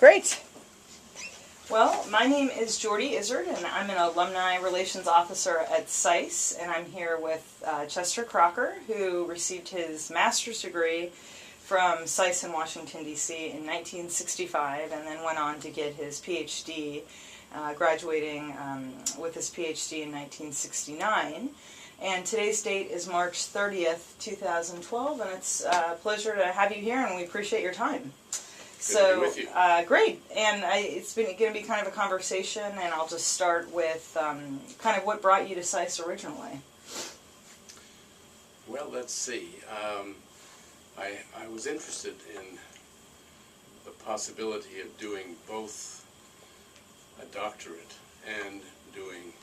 Great. Well, my name is Jordy Izzard, and I'm an Alumni Relations Officer at SAIS, and I'm here with Chester Crocker, who received his master's degree from SAIS in Washington, D.C. in 1965, and then went on to get his Ph.D., graduating with his Ph.D. in 1969. And today's date is March 30th, 2012, and it's a pleasure to have you here, and we appreciate your time. Good to be with you. Great. And it's going to be kind of a conversation, and I'll just start with kind of what brought you to SAIS originally. Well, let's see. I was interested in the possibility of doing both a doctorate and doing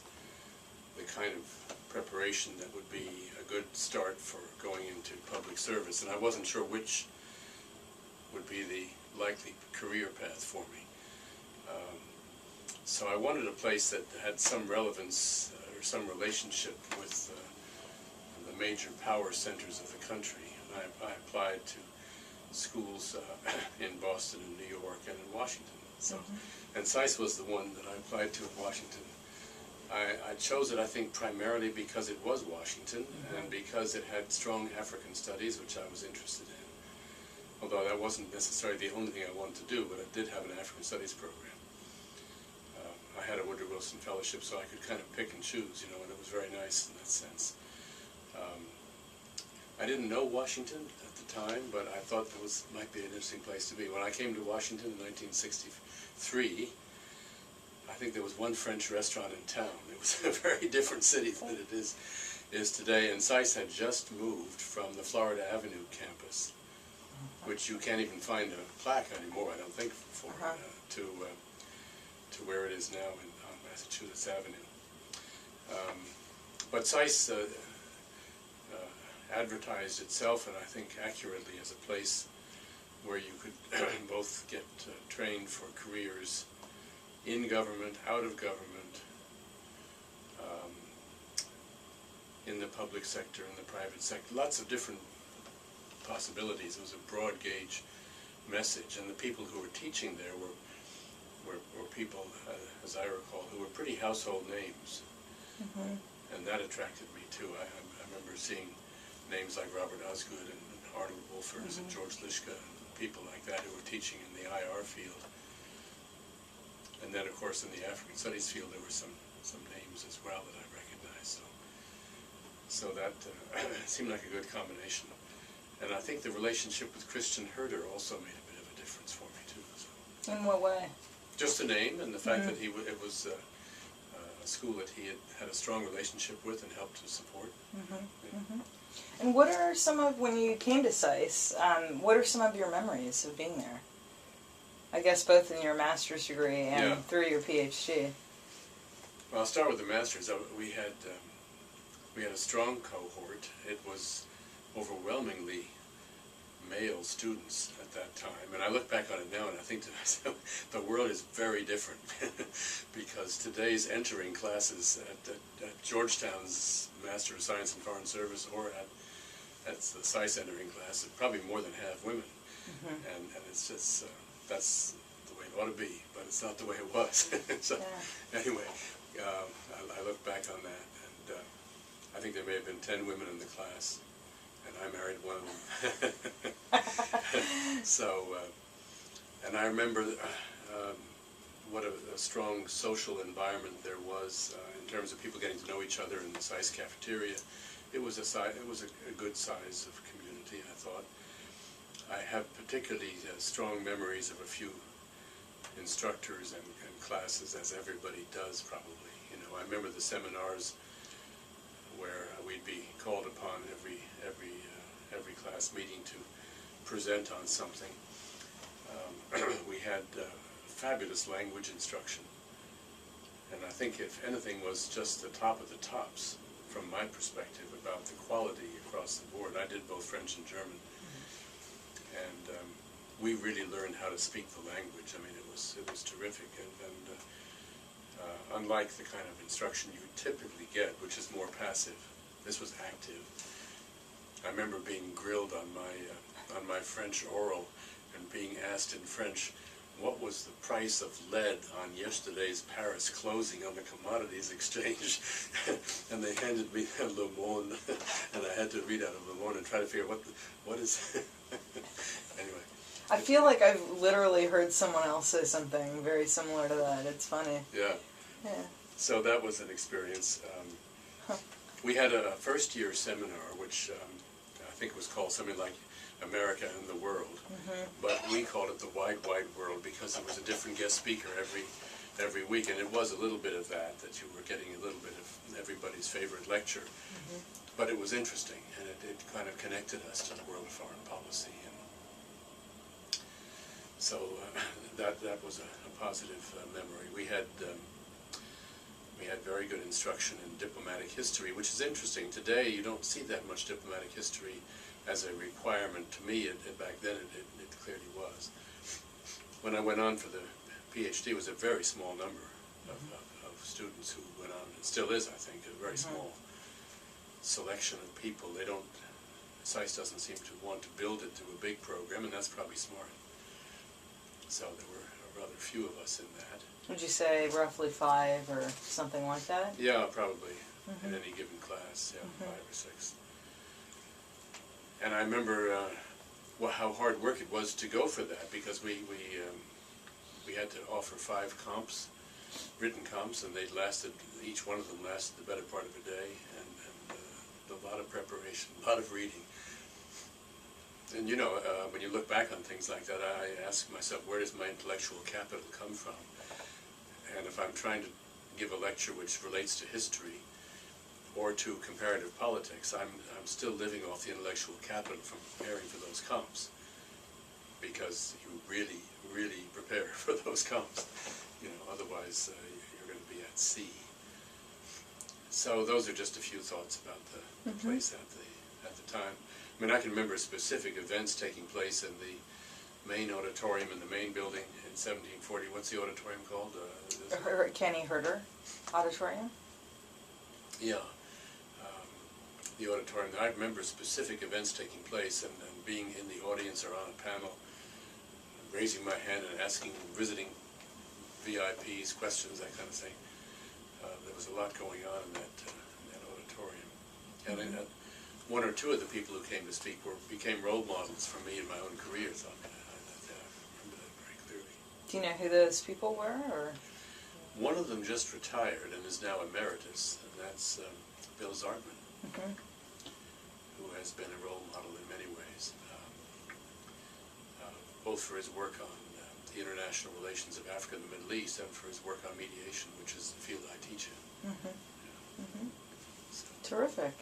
the kind of preparation that would be a good start for going into public service, and I wasn't sure which would be the likely career path for me. So I wanted a place that had some relevance or some relationship with the major power centers of the country. And I applied to schools in Boston and New York and in Washington. So, and SAIS was the one that I applied to in Washington. I chose it, I think, primarily because it was Washington and because it had strong African studies, which I was interested in. Although that wasn't necessarily the only thing I wanted to do, but it did have an African Studies program. I had a Woodrow Wilson Fellowship, so I could kind of pick and choose, you know, and it was very nice in that sense. I didn't know Washington at the time, but I thought that might be an interesting place to be. When I came to Washington in 1963, I think there was one French restaurant in town. It was a very different city than it is today, and SAIS had just moved from the Florida Avenue campus, which you can't even find a plaque anymore, I don't think, for to where it is now on Massachusetts Avenue. But SAIS advertised itself, and I think accurately, as a place where you could both get trained for careers in government, out of government, in the public sector, in the private sector, lots of different possibilities. It was a broad gauge message, and the people who were teaching there were people, as I recall, who were pretty household names, and that attracted me too. I remember seeing names like Robert Osgood and Arnold Wolfers and George Lischka and people like that who were teaching in the IR field. And then, of course, in the African Studies field, there were some names as well that I recognized. So that seemed like a good combination. And I think the relationship with Christian Herder also made a bit of a difference for me too. So. In what way? Just the name and the fact that it was a school that he had a strong relationship with and helped to support. And what are some of, when you came to SAIS, what are some of your memories of being there? I guess both in your master's degree and through your PhD. Well, I'll start with the master's. We had a strong cohort. It was overwhelmingly male students at that time, and I look back on it now and I think to myself, the world is very different because today's entering classes at Georgetown's Master of Science in Foreign Service or at the SAIS entering class is probably more than half women, and it's just that's the way it ought to be, but it's not the way it was. So anyway, I look back on that, and I think there may have been 10 women in the class. And I married one of them. So, and I remember what a strong social environment there was in terms of people getting to know each other in the SAIS cafeteria. It was a good size of community, I thought. I have particularly strong memories of a few instructors and classes, as everybody does probably. You know, I remember the seminars where we'd be called upon every class meeting to present on something. We had fabulous language instruction, and I think if anything was just the top of the tops from my perspective about the quality across the board. I did both French and German, and we really learned how to speak the language. I mean, it was terrific, and unlike the kind of instruction you typically get, which is more passive, this was active. I remember being grilled on my French oral and being asked in French what was the price of lead on yesterday's Paris closing on the commodities exchange. And they handed me a Le Monde, and I had to read out of Le Monde and try to figure out what is anyway. I feel like I've literally heard someone else say something very similar to that. It's funny. Yeah. Yeah. So that was an experience. We had a first-year seminar, which I think was called something like America and the World, but we called it the Wide World because there was a different guest speaker every week, and it was a little bit of that you were getting a little bit of everybody's favorite lecture, but it was interesting, and it kind of connected us to the world of foreign policy, and so that was a positive memory. We had very good instruction in diplomatic history, which is interesting. Today you don't see that much diplomatic history as a requirement. To me, back then it clearly was. When I went on for the Ph.D., it was a very small number of students who went on. It still is, I think, a very small selection of people. SAIS doesn't seem to want to build it to a big program, and that's probably smart. So there were rather few of us in that. Would you say roughly 5 or something like that? Yeah, probably, in any given class, 5 or 6. And I remember how hard work it was to go for that, because we had to offer 5 comps, written comps, and each one of them lasted the better part of a day, and a lot of preparation, a lot of reading. And when you look back on things like that, I ask myself, where does my intellectual capital come from? And if I'm trying to give a lecture which relates to history or to comparative politics, I'm still living off the intellectual capital from preparing for those comps, because you really, really prepare for those comps. Otherwise you're going to be at sea. So those are just a few thoughts about the place at the time. I mean, I can remember specific events taking place in the main auditorium in the main building in 1740. What's the auditorium called? Kenny Herder Auditorium? Yeah. The auditorium. I remember specific events taking place and being in the audience or on a panel, raising my hand and asking visiting VIPs questions, that kind of thing. There was a lot going on in that auditorium. And one or two of the people who came to speak became role models for me in my own career. So I remember that very clearly. Do you know who those people were? Or? One of them just retired and is now emeritus, and that's Bill Zartman, who has been a role model in many ways, both for his work on the international relations of Africa and the Middle East, and for his work on mediation, which is the field I teach in. So. Terrific.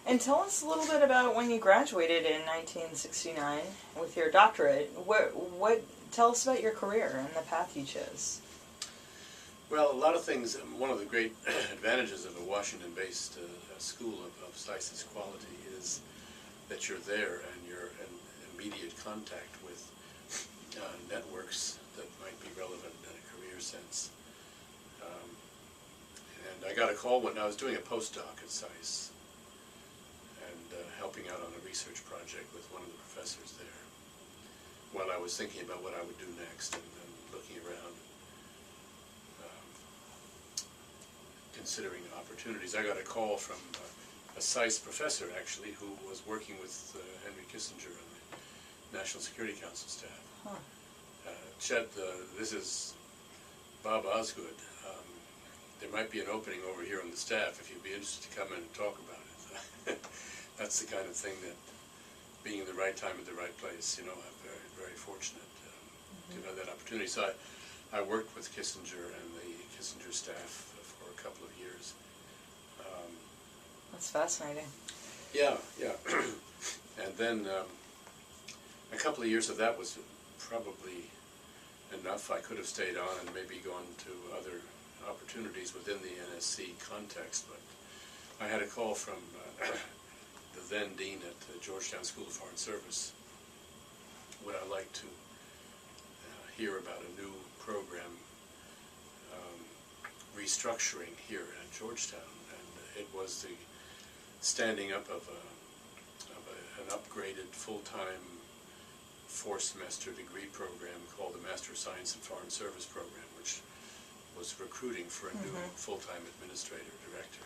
And tell us a little bit about when you graduated in 1969 with your doctorate. Tell us about your career and the path you chose. Well, a lot of things. One of the great advantages of a Washington-based school of SAIS's quality is that you're there and you're in immediate contact with networks that might be relevant in a career sense. And I got a call when I was doing a postdoc at SAIS and helping out on a research project with one of the professors there while I was thinking about what I would do next and looking around. Considering opportunities. I got a call from a SAIS professor, actually, who was working with Henry Kissinger on the National Security Council staff. Chet, this is Bob Osgood. There might be an opening over here on the staff if you'd be interested to come in and talk about it. That's the kind of thing that being in the right time at the right place, I'm very, very fortunate to have that opportunity. So I worked with Kissinger and the Kissinger staff for a couple of years. That's fascinating. Yeah. And then a couple of years of that was probably enough. I could have stayed on and maybe gone to other opportunities within the NSC context, but I had a call from the then dean at the Georgetown School of Foreign Service. Would I like to hear about a new program restructuring here at Georgetown? And it was the standing up of an upgraded full-time four-semester degree program called the Master of Science in Foreign Service program, which was recruiting for a new full-time administrator director.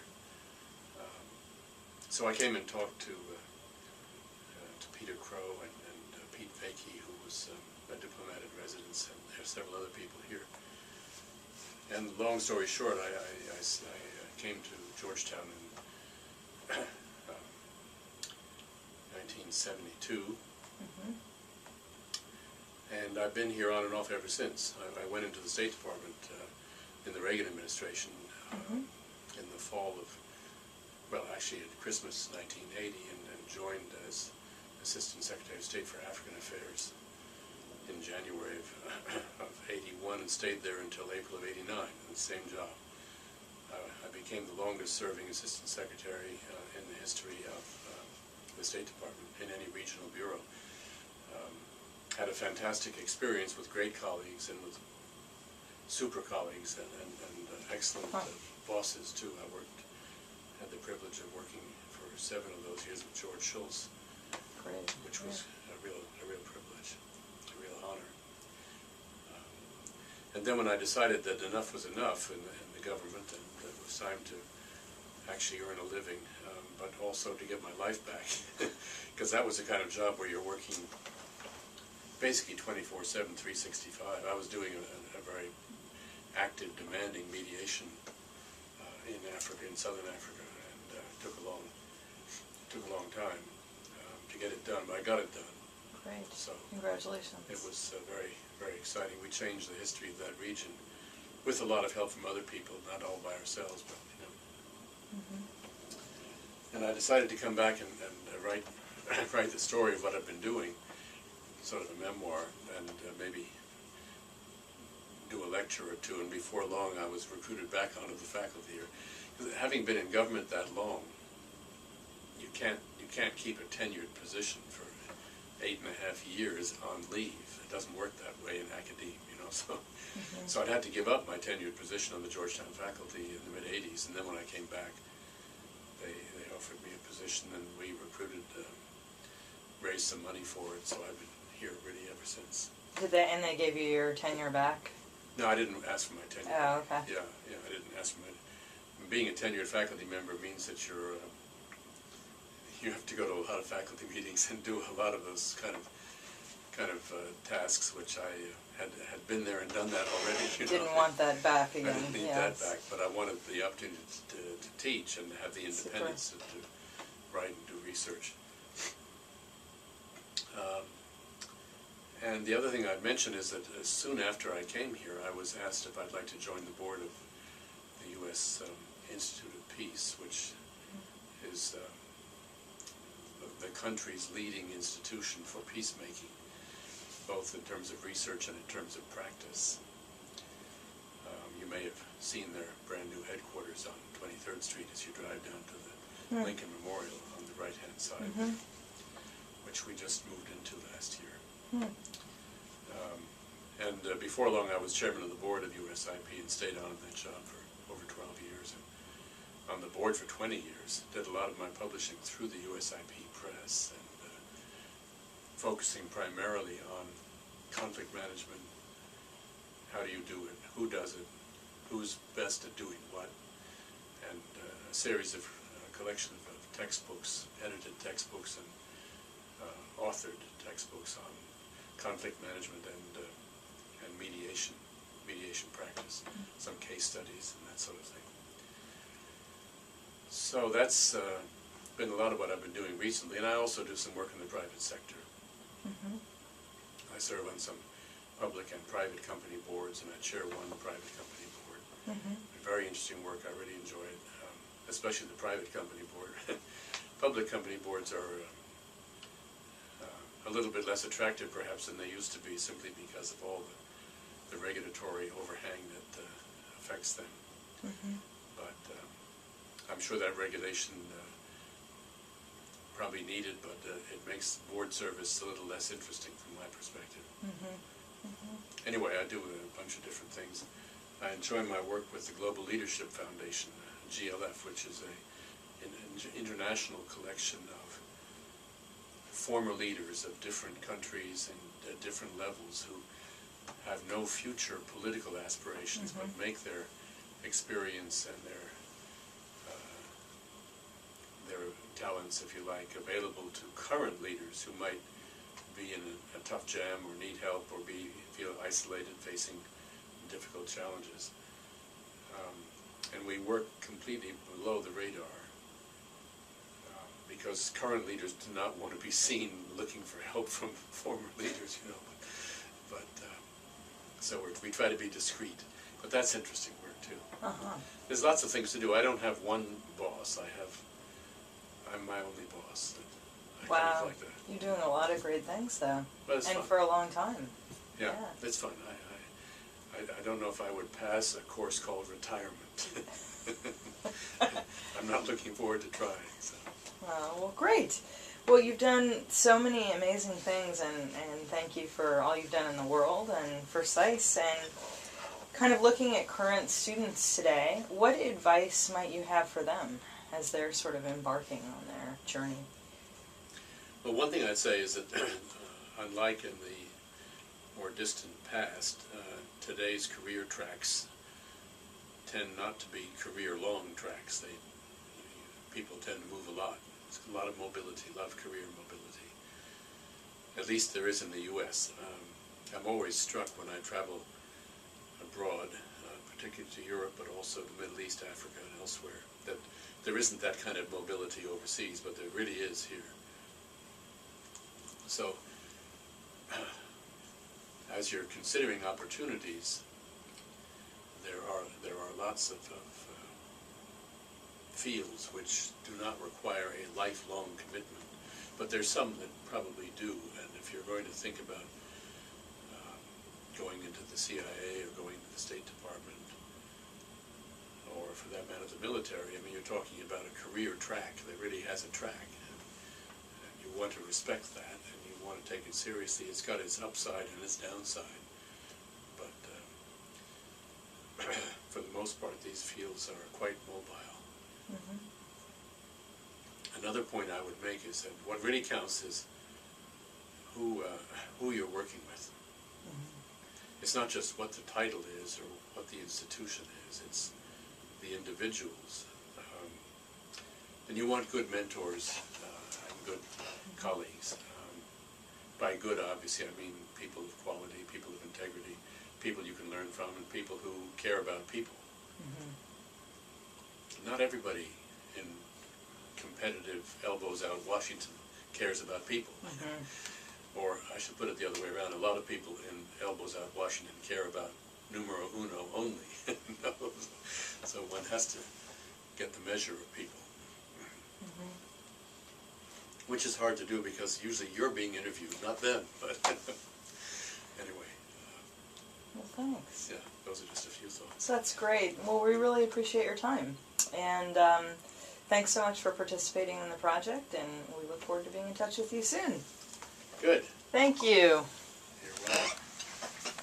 So I came and talked to Peter Crow and Pete Vakey, who was a diplomat in residence, and there are several other people here. And long story short, I came to Georgetown in 1972, and I've been here on and off ever since. I went into the State Department in the Reagan administration in the fall of, well, actually at Christmas 1980, and joined as Assistant Secretary of State for African Affairs in January of 81, and stayed there until April of 89, in the same job. I became the longest serving Assistant Secretary in the history of the State Department in any regional bureau. Had a fantastic experience with great colleagues and with super colleagues and excellent bosses too. Had the privilege of working for 7 of those years with George Shultz, which was a real privilege, a real honor. And then when I decided that enough was enough in the government, and it was time to actually earn a living, but also to get my life back, because that was the kind of job where you're working basically 24/7, 365. I was doing a very active, demanding mediation in Africa, in Southern Africa, and took a long time to get it done, but I got it done. Great. So congratulations. It was very, very exciting. We changed the history of that region with a lot of help from other people, not all by ourselves, but you know. And I decided to come back and write the story of what I've been doing, sort of a memoir, and maybe do a lecture or two. And before long, I was recruited back onto the faculty here. Having been in government that long, you can't keep a tenured position for 8.5 years on leave. It doesn't work that way in academia, you know. So, so I'd had to give up my tenured position on the Georgetown faculty in the mid-'80s, and then when I came back, they offered me a position, and we recruited, raised some money for it. So I've been here really ever since. And they gave you your tenure back? No, I didn't ask for my tenure. Oh, okay. Yeah, I didn't ask for my. Being a tenured faculty member means that you have to go to a lot of faculty meetings and do a lot of those kind of tasks, which I had been there and done that already. You know? Didn't want that back again. I didn't need that back, but I wanted the opportunity to teach and have the independence to write and do research. And the other thing I'd mention is that soon after I came here, I was asked if I'd like to join the board of the U.S. Institute of Peace, which is the country's leading institution for peacemaking, both in terms of research and in terms of practice. You may have seen their brand new headquarters on 23rd Street as you drive down to the Lincoln Memorial on the right-hand side, which we just moved into last year. And before long, I was chairman of the board of USIP and stayed on in that job for over 12 years. And on the board for 20 years, did a lot of my publishing through the USIP press, and focusing primarily on conflict management. How do you do it? Who does it? Who's best at doing what? And a series of collection of textbooks, edited textbooks, and authored textbooks on conflict management and mediation practice, some case studies and that sort of thing. So that's been a lot of what I've been doing recently, and I also do some work in the private sector. I serve on some public and private company boards, and I chair one private company board. Very interesting work. I really enjoy it, especially the private company board. Public company boards are a little bit less attractive perhaps than they used to be, simply because of all the regulatory overhang that affects them. But I'm sure that regulation probably needed, but it makes board service a little less interesting from my perspective. Anyway, I do a bunch of different things. I enjoy my work with the Global Leadership Foundation, GLF, which is an international collection of former leaders of different countries and at different levels who have no future political aspirations, but make their experience and their talents, if you like, available to current leaders who might be in a tough jam or need help or feel isolated, facing difficult challenges. And we work completely below the radar because current leaders do not want to be seen looking for help from former leaders, you know. But so we try to be discreet. But that's interesting work too. There's lots of things to do. I don't have one boss. I'm my only boss. I kind of like that. You're doing a lot of great things, though, but it's and fun. For a long time. Yeah, it's fun. I don't know if I would pass a course called retirement. I'm not looking forward to trying. So. Well, great. Well, you've done so many amazing things, and thank you for all you've done in the world and for SAIS. And kind of looking at current students today, what advice might you have for them as they're sort of embarking on their journey? Well, one thing I'd say is that unlike in the more distant past, today's career tracks tend not to be career-long tracks. People tend to move a lot. There's a lot of mobility, a lot of career mobility. At least there is in the U.S. I'm always struck when I travel abroad, particularly to Europe, but also the Middle East, Africa, and elsewhere, that there isn't that kind of mobility overseas, but there really is here. So, as you're considering opportunities, there are lots of fields which do not require a lifelong commitment, but there's some that probably do. And if you're going to think about going into the CIA or going to the State Department, or for that matter the military, I mean, you're talking about a career track that really has a track, and you want to respect that. Want to take it seriously. It's got its upside and its downside, but for the most part these fields are quite mobile. Another point I would make is that what really counts is who you're working with. It's not just what the title is or what the institution is, it's the individuals. And you want good mentors and good colleagues. By good, obviously, I mean people of quality, people of integrity, people you can learn from, and people who care about people. Not everybody in competitive, elbows-out Washington cares about people. Or, I should put it the other way around, a lot of people in elbows-out Washington care about numero uno only. So one has to get the measure of people. Which is hard to do because usually you're being interviewed, not them. But anyway. Well, thanks. Yeah, those are just a few thoughts. That's great. Well, we really appreciate your time. And thanks so much for participating in the project, and we look forward to being in touch with you soon. Good. Thank you. You're welcome.